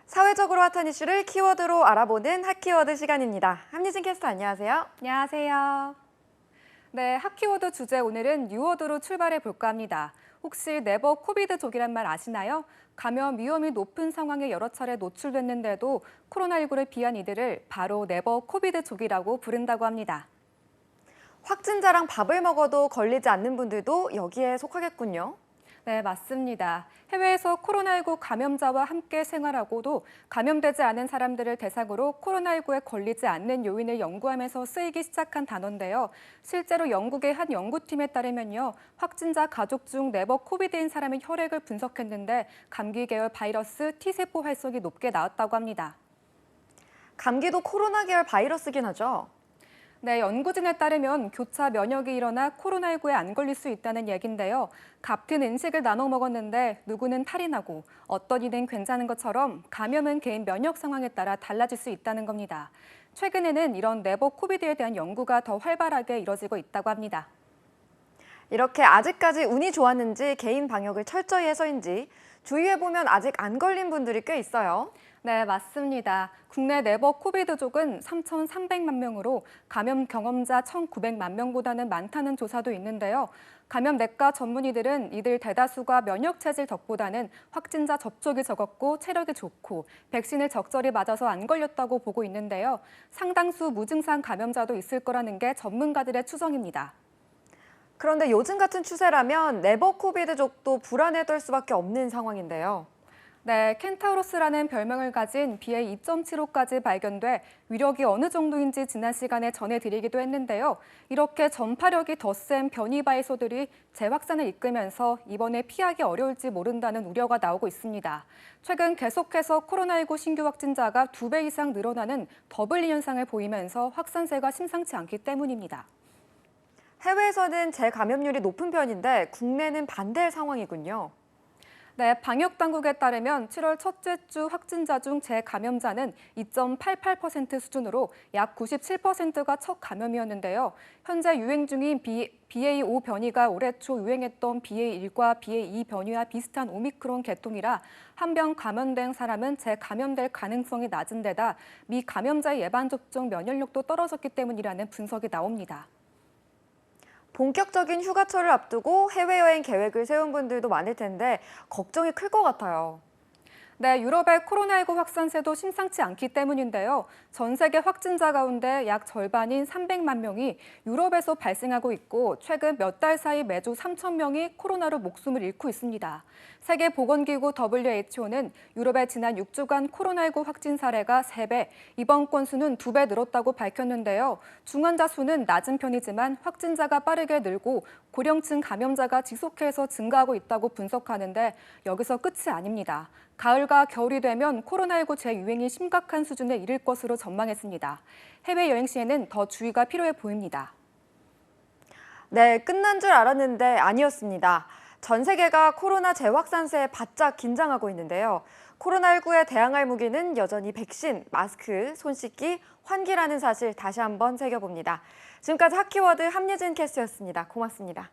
사회적으로 핫한 이슈를 키워드로 알아보는 핫키워드 시간입니다. 함유진 캐스터 안녕하세요. 안녕하세요. 네, 핫키워드 주제 오늘은 뉴워드로 출발해 볼까 합니다. 혹시 네버 코비드족이란 말 아시나요? 감염 위험이 높은 상황에 여러 차례 노출됐는데도 코로나19를 비한 이들을 바로 네버 코비드족이라고 부른다고 합니다. 확진자랑 밥을 먹어도 걸리지 않는 분들도 여기에 속하겠군요. 네, 맞습니다. 해외에서 코로나19 감염자와 함께 생활하고도 감염되지 않은 사람들을 대상으로 코로나19에 걸리지 않는 요인을 연구하면서 쓰이기 시작한 단어인데요. 실제로 영국의 한 연구팀에 따르면요. 확진자 가족 중 네버 코비드인 사람의 혈액을 분석했는데 감기 계열 바이러스 T세포 활성이 높게 나왔다고 합니다. 감기도 코로나 계열 바이러스긴 하죠. 네, 연구진에 따르면 교차 면역이 일어나 코로나19에 안 걸릴 수 있다는 얘긴데요. 같은 음식을 나눠 먹었는데 누구는 탈이 나고 어떤 이는 괜찮은 것처럼 감염은 개인 면역 상황에 따라 달라질 수 있다는 겁니다. 최근에는 이런 네버 코비드에 대한 연구가 더 활발하게 이뤄지고 있다고 합니다. 이렇게 아직까지 운이 좋았는지 개인 방역을 철저히 해서인지 주위에 보면 아직 안 걸린 분들이 꽤 있어요. 네, 맞습니다. 국내 네버 코비드족은 3,300만 명으로 감염 경험자 1,900만 명보다는 많다는 조사도 있는데요. 감염내과 전문의들은 이들 대다수가 면역 체질 덕보다는 확진자 접촉이 적었고 체력이 좋고 백신을 적절히 맞아서 안 걸렸다고 보고 있는데요. 상당수 무증상 감염자도 있을 거라는 게 전문가들의 추정입니다. 그런데 요즘 같은 추세라면 네버 코비드족도 불안에 떨 수밖에 없는 상황인데요. 네, 켄타우로스라는 별명을 가진 BA2.75까지 발견돼 위력이 어느 정도인지 지난 시간에 전해드리기도 했는데요. 이렇게 전파력이 더 센 변이 바이소들이 재확산을 이끌면서 이번에 피하기 어려울지 모른다는 우려가 나오고 있습니다. 최근 계속해서 코로나19 신규 확진자가 2배 이상 늘어나는 더블리 현상을 보이면서 확산세가 심상치 않기 때문입니다. 해외에서는 재감염률이 높은 편인데 국내는 반대의 상황이군요. 네, 방역당국에 따르면 7월 첫째 주 확진자 중 재감염자는 2.88% 수준으로 약 97%가 첫 감염이었는데요. 현재 유행 중인 BA5 변이가 올해 초 유행했던 BA1과 BA2 변이와 비슷한 오미크론 계통이라 한 병 감염된 사람은 재감염될 가능성이 낮은 데다 미감염자의 예방접종 면역력도 떨어졌기 때문이라는 분석이 나옵니다. 본격적인 휴가철을 앞두고 해외여행 계획을 세운 분들도 많을 텐데 걱정이 클 것 같아요. 네, 유럽의 코로나19 확산세도 심상치 않기 때문인데요. 전 세계 확진자 가운데 약 절반인 300만 명이 유럽에서 발생하고 있고 최근 몇 달 사이 매주 3천 명이 코로나로 목숨을 잃고 있습니다. 세계보건기구 WHO는 유럽의 지난 6주간 코로나19 확진 사례가 3배, 입원 건수는 2배 늘었다고 밝혔는데요. 중환자 수는 낮은 편이지만 확진자가 빠르게 늘고 고령층 감염자가 지속해서 증가하고 있다고 분석하는데 여기서 끝이 아닙니다. 가을과 겨울이 되면 코로나19 재유행이 심각한 수준에 이를 것으로 전망했습니다. 해외여행 시에는 더 주의가 필요해 보입니다. 네, 끝난 줄 알았는데 아니었습니다. 전 세계가 코로나 재확산세에 바짝 긴장하고 있는데요. 코로나19에 대항할 무기는 여전히 백신, 마스크, 손 씻기, 환기라는 사실 다시 한번 새겨봅니다. 지금까지 핫키워드 함유진 캐스터였습니다. 고맙습니다.